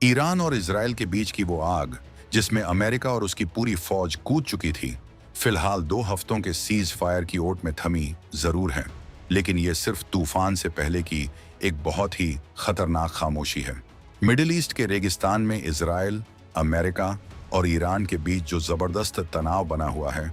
Iran और Israel के बीच की वो आग जिसमें अमेरिका और उसकी पूरी फौज कूद चुकी थी, फिलहाल 2 हफ्तों के सीज फायर की ओट में थमी जरूर है, लेकिन ये सिर्फ तूफान से पहले की एक बहुत ही खतरनाक खामोशी है। मिडिल ईस्ट के रेगिस्तान में इजराइल, अमेरिका और ईरान के बीच जो जबरदस्त तनाव बना हुआ है,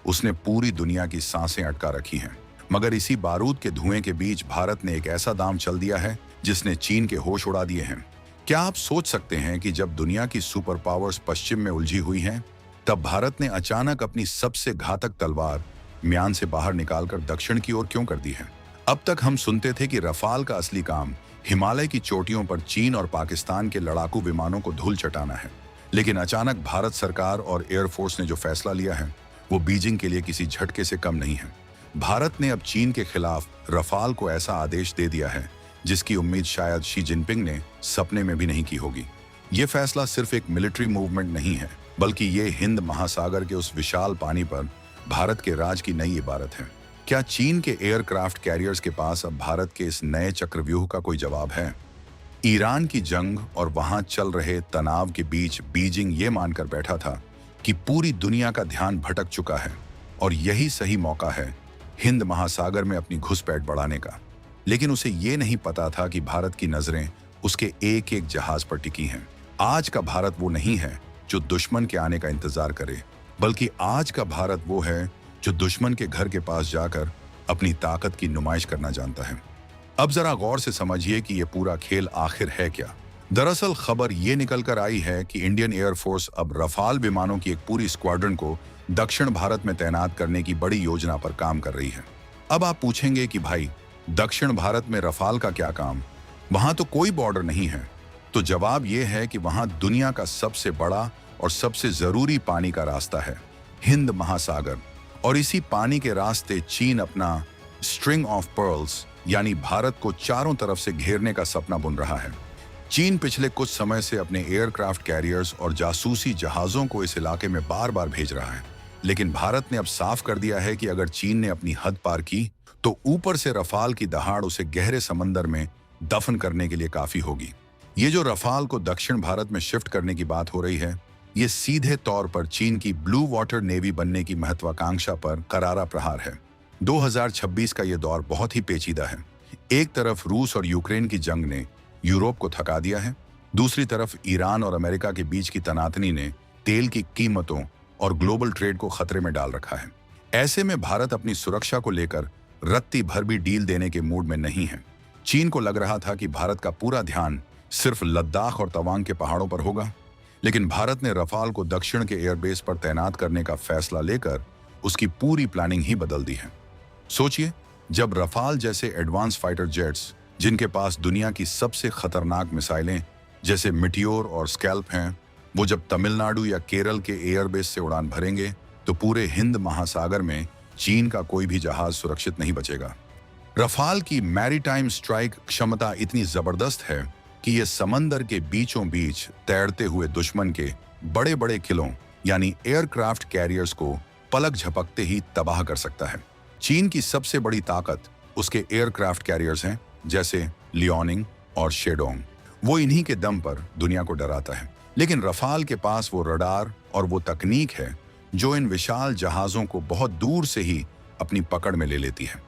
उसने पूरी दुनिया की सांसें अटका रखी हैं। मगर इसी बारूद के धुएं के बीच भारत ने एक ऐसा दांव चल दिया है जिसने चीन के होश उड़ा दिए हैं। क्या आप सोच सकते हैं कि जब दुनिया की सुपर पावर्स पश्चिम में उलझी हुई हैं, तब भारत ने अचानक अपनी सबसे घातक तलवार म्यान से बाहर निकालकर दक्षिण की ओर क्यों कर दी है? अब तक हम सुनते थे कि रफाल का असली काम हिमालय की चोटियों पर चीन और पाकिस्तान के लड़ाकू विमानों को धूल चटाना है, लेकिन अचानक भारत सरकार और एयरफोर्स ने जो फैसला लिया है वो बीजिंग के लिए किसी झटके से कम नहीं है। भारत ने अब चीन के खिलाफ रफाल को ऐसा आदेश दे दिया है जिसकी उम्मीद शायद शी जिनपिंग ने सपने में भी नहीं की होगी। ये फैसला सिर्फ एक मिलिट्री मूवमेंट नहीं है, बल्कि ये हिंद महासागर के उस विशाल पानी पर भारत के राज की नई इबारत है। क्या चीन के एयरक्राफ्ट कैरियर्स के पास अब भारत के इस नए चक्रव्यूह का कोई जवाब है? ईरान की जंग और वहां चल रहे तनाव के बीच बीजिंग ये मानकर बैठा था कि पूरी दुनिया का ध्यान भटक चुका है और यही सही मौका है हिंद महासागर में अपनी घुसपैठ बढ़ाने का। लेकिन उसे ये नहीं पता था कि भारत की नजरें उसके एक एक जहाज पर टिकी हैं। आज का भारत वो नहीं है जो दुश्मन के आने का इंतजार करे, बल्कि आज का भारत वो है जो दुश्मन के घर के पास जाकर अपनी ताकत की नुमाइश करना जानता है। अब जरा गौर से समझिए कि ये पूरा खेल आखिर है क्या। दरअसल खबर ये निकल कर आई है कि इंडियन एयरफोर्स अब रफाल विमानों की एक पूरी स्क्वाड्रन को दक्षिण भारत में तैनात करने की बड़ी योजना पर काम कर रही है। अब आप पूछेंगे कि भाई, दक्षिण भारत में रफाल का क्या काम? वहां तो कोई बॉर्डर नहीं है। तो जवाब यह है कि वहां दुनिया का सबसे बड़ा और सबसे जरूरी पानी का रास्ता है, हिंद महासागर। और इसी पानी के रास्ते चीन अपना स्ट्रिंग ऑफ पर्ल्स यानी भारत को चारों तरफ से घेरने का सपना बुन रहा है। चीन पिछले कुछ समय से अपने एयरक्राफ्ट कैरियर्स और जासूसी जहाजों को इस इलाके में बार बार भेज रहा है, लेकिन भारत ने अब साफ कर दिया है कि अगर चीन ने अपनी हद पार की तो ऊपर से रफाल की दहाड़ उसे गहरे समंदर में दफन करने के लिए काफी होगी। ये जो रफाल को दक्षिण भारत में शिफ्ट करने की बात हो रही है, ये सीधे तौर पर चीन की ब्लू वाटर नेवी बनने की महत्वाकांक्षा पर करारा प्रहार है। 2026 का ये दौर बहुत ही पेचीदा है। एक तरफ रूस और यूक्रेन की जंग ने यूरोप को थका दिया है, दूसरी तरफ ईरान और अमेरिका के बीच की तनातनी ने तेल की कीमतों और ग्लोबल ट्रेड को खतरे में डाल रखा है। ऐसे में भारत अपनी सुरक्षा को लेकर रत्ती भर भी डील देने के मूड में नहीं है। चीन को लग रहा था कि भारत का पूरा ध्यान सिर्फ लद्दाख और तवांग के पहाड़ों पर होगा, लेकिन भारत ने रफाल को दक्षिण के एयरबेस पर तैनात करने का फैसला लेकर उसकी पूरी प्लानिंग ही बदल दी है। सोचिए, जब रफाल जैसे एडवांस फाइटर जेट्स, जिनके पास दुनिया की सबसे खतरनाक मिसाइलें जैसे मिटियोर और स्कैल्प हैं, वो जब तमिलनाडु या केरल के एयरबेस से उड़ान भरेंगे तो पूरे हिंद महासागर में चीन का कोई भी जहाज सुरक्षित नहीं बचेगा। रफाल की मैरीटाइम स्ट्राइक क्षमता इतनी जबरदस्त है कि ये समंदर के बीचों बीच तैरते हुए दुश्मन के बड़े बड़े किलों यानी एयरक्राफ्ट कैरियर्स को पलक झपकते ही तबाह कर सकता है। चीन की सबसे बड़ी ताकत उसके एयरक्राफ्ट कैरियर्स हैं, जैसे लियोनिंग और शेडोंग। वो इन्हीं के दम पर दुनिया को डराता है। लेकिन रफाल के पास वो रडार और वो तकनीक है जो इन विशाल जहाजों को बहुत दूर से ही अपनी पकड़ में ले लेती है।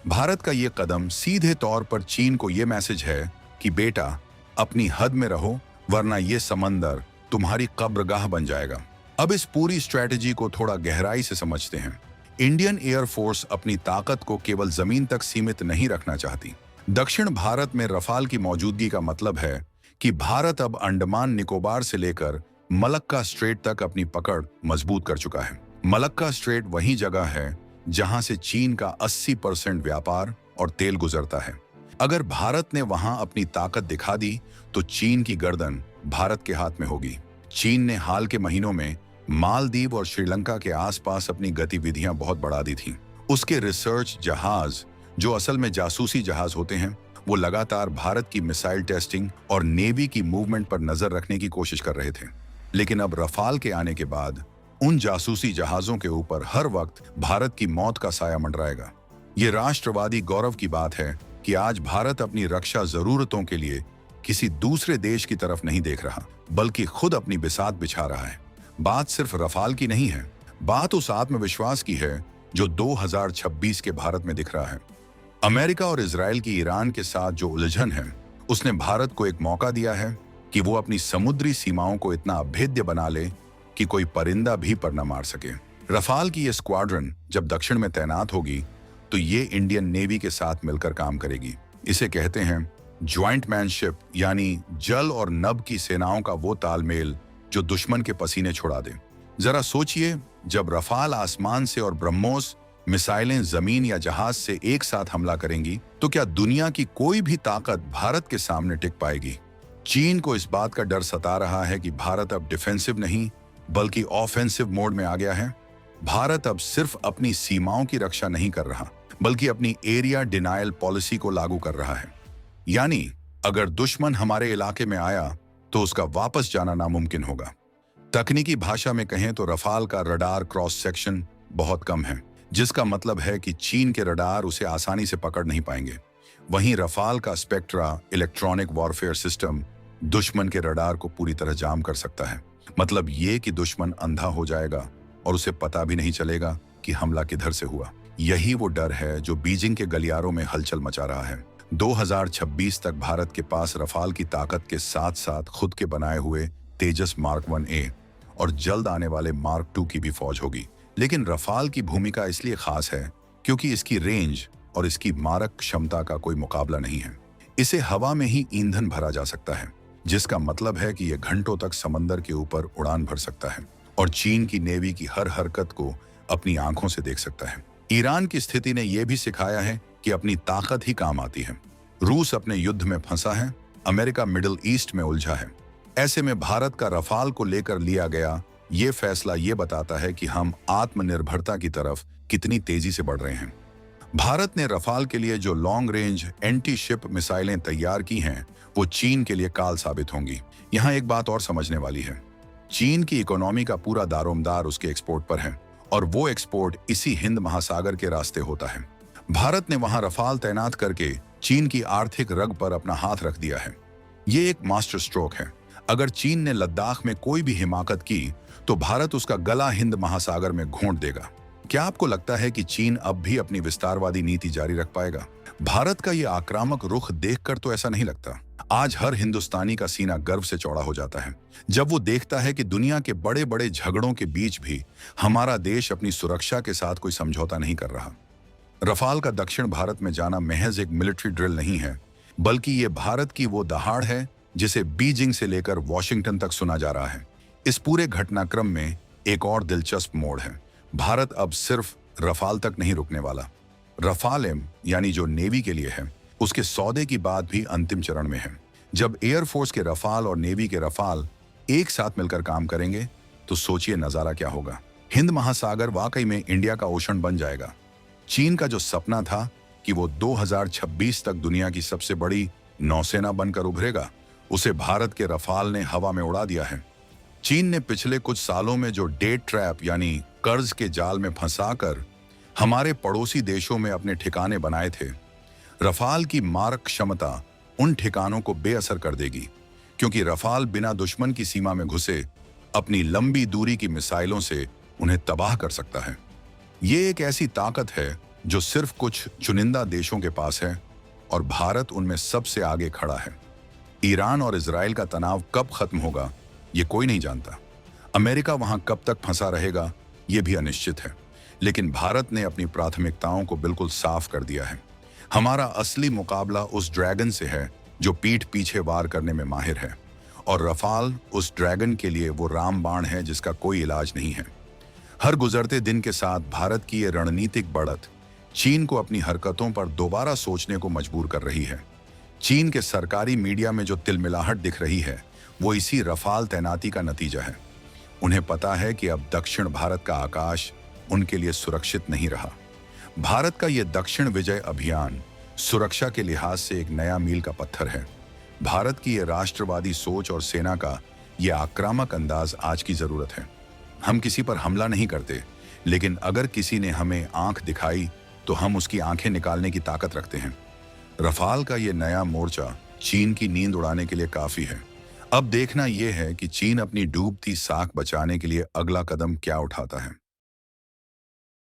भारत का ये कदम सीधे तौर पर चीन को ये मैसेज है कि बेटा, अपनी हद में रहो, वरना ये समंदर तुम्हारी कब्रगाह बन जाएगा। अब इस पूरी स्ट्रेटेजी को थोड़ा गहराई से समझते हैं। इंडियन एयरफोर्स अपनी ताकत को केवल जमीन तक सीमित नहीं रखना चाहती। दक्षिण भारत में रफाल की मौजूदगी का मतलब है कि भारत अब अंडमान निकोबार से लेकर मलक्का स्ट्रेट तक अपनी पकड़ मजबूत कर चुका है। मलक्का स्ट्रेट वही जगह है जहां से चीन का 80% व्यापार और तेल गुजरता है। अगर भारत ने वहां अपनी ताकत दिखा दी तो चीन की गर्दन भारत के हाथ में होगी। चीन ने हाल के महीनों में मालदीव और श्रीलंका के आसपास अपनी गतिविधियां बहुत बढ़ा दी थी। उसके रिसर्च जहाज, जो असल में जासूसी जहाज होते हैं, वो लगातार भारत की मिसाइल टेस्टिंग और नेवी की मूवमेंट पर नजर रखने की कोशिश कर रहे थे। लेकिन अब रफाल के आने के बाद उन जासूसी जहाजों के ऊपर हर वक्त भारत की मौत का साया मंडराएगा। ये राष्ट्रवादी गौरव की बात है कि आज भारत अपनी रक्षा जरूरतों के लिए किसी दूसरे देश की तरफ नहीं देख रहा, बल्कि खुद अपनी बिसात बिछा रहा है। बात सिर्फ रफाल की नहीं है, बात उस आत्मविश्वास की है जो 2026 के भारत में दिख रहा है। अमेरिका और इजराइल की ईरान के साथ जो उलझन है, उसने भारत को एक मौका दिया है कि वो अपनी समुद्री सीमाओं को इतना अभेद्य बना ले कि कोई परिंदा भी पर न मार सके। रफाल की ये स्क्वाड्रन जब दक्षिण में तैनात होगी तो ये इंडियन नेवी के साथ मिलकर काम करेगी। इसे कहते हैं ज्वाइंट मैनशिप, यानी जल और नभ की सेनाओं का वो तालमेल जो दुश्मन के पसीने छुड़ा दे। जरा सोचिए, जब रफाल आसमान से और ब्रह्मोस मिसाइलें जमीन या जहाज से एक साथ हमला करेंगी तो क्या दुनिया की कोई भी ताकत भारत के सामने टिक पाएगी? चीन को इस बात का डर सता रहा है कि भारत अब डिफेंसिव नहीं बल्कि ऑफेंसिव मोड में आ गया है। भारत अब सिर्फ अपनी सीमाओं की रक्षा नहीं कर रहा, बल्कि अपनी एरिया डिनायल पॉलिसी को लागू कर रहा है। यानी अगर दुश्मन हमारे इलाके में आया तो उसका वापस जाना नामुमकिन होगा। तकनीकी भाषा में कहें तो रफाल का रडार क्रॉस सेक्शन बहुत कम है, जिसका मतलब है कि चीन के रडार उसे आसानी से पकड़ नहीं पाएंगे। वहीं रफाल का स्पेक्ट्रा इलेक्ट्रॉनिक वॉरफेयर सिस्टम दुश्मन के रडार को पूरी तरह जाम कर सकता है। मतलब ये कि दुश्मन अंधा हो जाएगा और उसे पता भी नहीं चलेगा कि हमला किधर से हुआ। यही वो डर है जो बीजिंग के गलियारों में हलचल मचा रहा है। 2026 तक भारत के पास रफाल की ताकत के साथ साथ खुद के बनाए हुए तेजस मार्क 1A और जल्द आने वाले मार्क 2 की भी फौज होगी। लेकिन रफाल की भूमिका इसलिए खास है क्योंकि इसकी रेंज और इसकी मारक क्षमता का कोई मुकाबला नहीं है। इसे हवा में ही ईंधन भरा जा सकता है, जिसका मतलब है कि यह घंटों तक समंदर के ऊपर उड़ान भर सकता है और चीन की नेवी की हर हरकत को अपनी आंखों से देख सकता है। ईरान की स्थिति ने यह भी सिखाया है कि अपनी ताकत ही काम आती है। रूस अपने युद्ध में फंसा है, अमेरिका मिडिल ईस्ट में उलझा है। ऐसे में भारत का रफाल को लेकर लिया गया ये फैसला ये बताता है कि हम आत्मनिर्भरता की तरफ कितनी तेजी से बढ़ रहे हैं। भारत ने रफाल के लिए जो लॉन्ग रेंज एंटी शिप मिसाइलें तैयार की हैं, वो चीन के लिए काल साबित होंगी। यहाँ एक बात और समझने वाली है, चीन की इकोनॉमी का पूरा दारोमदार उसके एक्सपोर्ट पर है और वो एक्सपोर्ट इसी हिंद महासागर के रास्ते होता है। भारत ने वहां रफाल तैनात करके चीन की आर्थिक रग पर अपना हाथ रख दिया है। ये एक मास्टर स्ट्रोक है। अगर चीन ने लद्दाख में कोई भी हिमाकत की तो भारत उसका गला हिंद महासागर में घोंट देगा। क्या आपको लगता है कि चीन अब भी अपनी विस्तारवादी नीति जारी रख पाएगा? भारत का ये आक्रामक रुख देखकर तो ऐसा नहीं लगता। आज हर हिंदुस्तानी का सीना गर्व से चौड़ा हो जाता है जब वो देखता है कि दुनिया के बड़े बड़े झगड़ों के बीच भी हमारा देश अपनी सुरक्षा के साथ कोई समझौता नहीं कर रहा। रफाल का दक्षिण भारत में जाना महज एक मिलिट्री ड्रिल नहीं है, बल्कि ये भारत की वो दहाड़ है जिसे बीजिंग से लेकर वॉशिंगटन तक सुना जा रहा है। इस पूरे घटनाक्रम में एक और दिलचस्प मोड़ है। भारत अब सिर्फ रफाल तक नहीं रुकने वाला। रफाल एम यानी जो नेवी के लिए है, उसके सौदे की बात भी अंतिम चरण में है। जब एयरफोर्स के रफाल और नेवी के रफाल एक साथ मिलकर काम करेंगे तो सोचिए नजारा क्या होगा। हिंद महासागर वाकई में इंडिया का ओशन बन जाएगा। चीन का जो सपना था कि वो 2026 तक दुनिया की सबसे बड़ी नौसेना बनकर उभरेगा, उसे भारत के रफाल ने हवा में उड़ा दिया है। चीन ने पिछले कुछ सालों में जो डेट ट्रैप यानी कर्ज के जाल में फंसाकर हमारे पड़ोसी देशों में अपने ठिकाने बनाए थे, रफाल की मारक क्षमता उन ठिकानों को बेअसर कर देगी, क्योंकि रफाल बिना दुश्मन की सीमा में घुसे अपनी लंबी दूरी की मिसाइलों से उन्हें तबाह कर सकता है। ये एक ऐसी ताकत है जो सिर्फ कुछ चुनिंदा देशों के पास है और भारत उनमें सबसे आगे खड़ा है। ईरान और इजराइल का तनाव कब खत्म होगा ये कोई नहीं जानता। अमेरिका वहां कब तक फंसा रहेगा ये भी अनिश्चित है। लेकिन भारत ने अपनी प्राथमिकताओं को बिल्कुल साफ कर दिया है। हमारा असली मुकाबला उस ड्रैगन से है जो पीठ पीछे वार करने में माहिर है, और रफाल उस ड्रैगन के लिए वो रामबाण है जिसका कोई इलाज नहीं है। हर गुजरते दिन के साथ भारत की ये रणनीतिक बढ़त चीन को अपनी हरकतों पर दोबारा सोचने को मजबूर कर रही है। चीन के सरकारी मीडिया में जो तिलमिलाहट दिख रही है वो इसी रफाल तैनाती का नतीजा है। उन्हें पता है कि अब दक्षिण भारत का आकाश उनके लिए सुरक्षित नहीं रहा। भारत का ये दक्षिण विजय अभियान सुरक्षा के लिहाज से एक नया मील का पत्थर है। भारत की ये राष्ट्रवादी सोच और सेना का ये आक्रामक अंदाज आज की जरूरत है। हम किसी पर हमला नहीं करते, लेकिन अगर किसी ने हमें आंख दिखाई तो हम उसकी आंखें निकालने की ताकत रखते हैं। रफाल का ये नया मोर्चा चीन की नींद उड़ाने के लिए काफी है। अब देखना यह है कि चीन अपनी डूबती साख बचाने के लिए अगला कदम क्या उठाता है।